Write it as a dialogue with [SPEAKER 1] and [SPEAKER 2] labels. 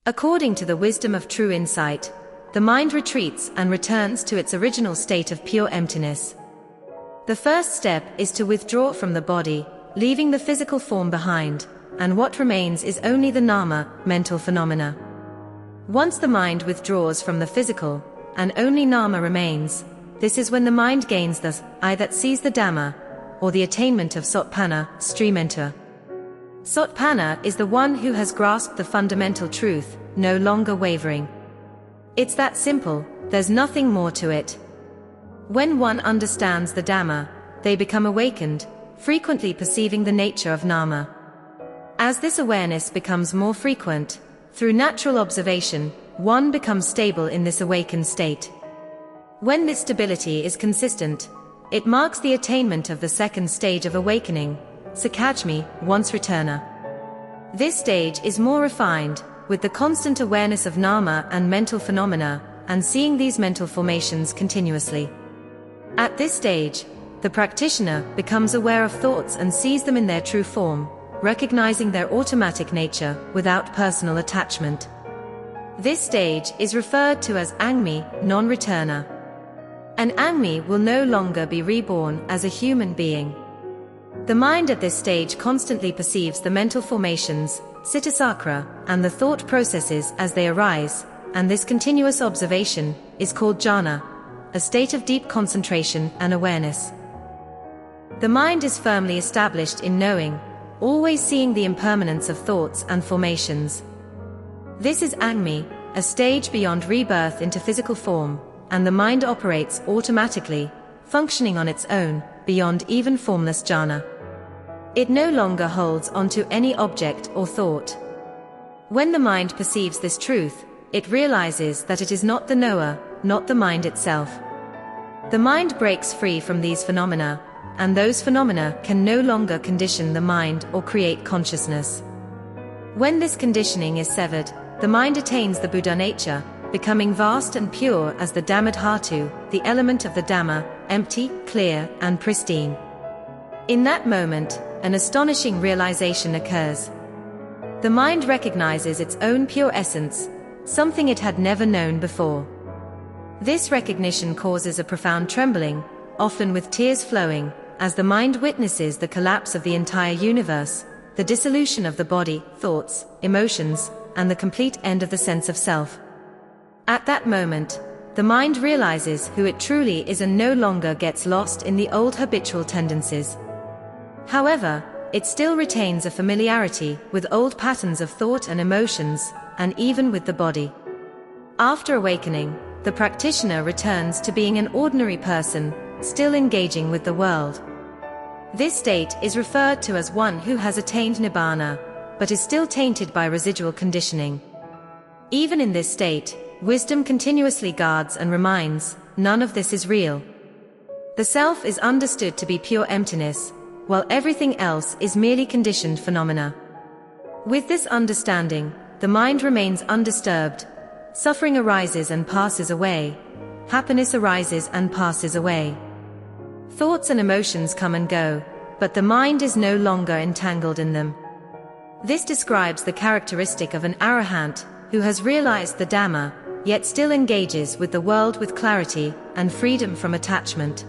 [SPEAKER 1] According to the wisdom of true insight, the mind retreats and returns to its original state of pure emptiness. The first step is to withdraw from the body, leaving the physical form behind, and what remains is only the nama, mental phenomena. Once the mind withdraws from the physical, and only nama remains, this is when the mind gains the I that sees the Dhamma, or the attainment of Sotapanna, stream enter. Sotapanna is the one who has grasped the fundamental truth, no longer wavering. It's that simple, there's nothing more to it. When one understands the Dhamma, they become awakened, frequently perceiving the nature of nama. As this awareness becomes more frequent, through natural observation, one becomes stable in this awakened state. When this stability is consistent, it marks the attainment of the second stage of awakening, Sakadagami, once returner. This stage is more refined, with the constant awareness of nama and mental phenomena, and seeing these mental formations continuously. At this stage, the practitioner becomes aware of thoughts and sees them in their true form, recognizing their automatic nature without personal attachment. This stage is referred to as Anagami, non-returner. An Anagami will no longer be reborn as a human being. The mind at this stage constantly perceives the mental formations, citta-sakra, and the thought processes as they arise, and this continuous observation is called jhana, a state of deep concentration and awareness. The mind is firmly established in knowing, always seeing the impermanence of thoughts and formations. This is Anagami, a stage beyond rebirth into physical form, and the mind operates automatically, functioning on its own, beyond even formless jhana. It no longer holds onto any object or thought. When the mind perceives this truth, it realizes that it is not the knower, not the mind itself. The mind breaks free from these phenomena, and those phenomena can no longer condition the mind or create consciousness. When this conditioning is severed, the mind attains the Buddha nature, becoming vast and pure as the Dhammadhatu, the element of the Dhamma, empty, clear, and pristine. In that moment, an astonishing realization occurs. The mind recognizes its own pure essence, something it had never known before. This recognition causes a profound trembling, often with tears flowing, as the mind witnesses the collapse of the entire universe, the dissolution of the body, thoughts, emotions, and the complete end of the sense of self. At that moment, the mind realizes who it truly is and no longer gets lost in the old habitual tendencies. However, it still retains a familiarity with old patterns of thought and emotions, and even with the body. After awakening, the practitioner returns to being an ordinary person, still engaging with the world. This state is referred to as one who has attained nibbana, but is still tainted by residual conditioning. Even in this state, wisdom continuously guards and reminds, none of this is real. The self is understood to be pure emptiness, while everything else is merely conditioned phenomena. With this understanding, the mind remains undisturbed. Suffering arises and passes away. Happiness arises and passes away. Thoughts and emotions come and go, but the mind is no longer entangled in them. This describes the characteristic of an Arahant, who has realized the Dhamma, yet still engages with the world with clarity and freedom from attachment.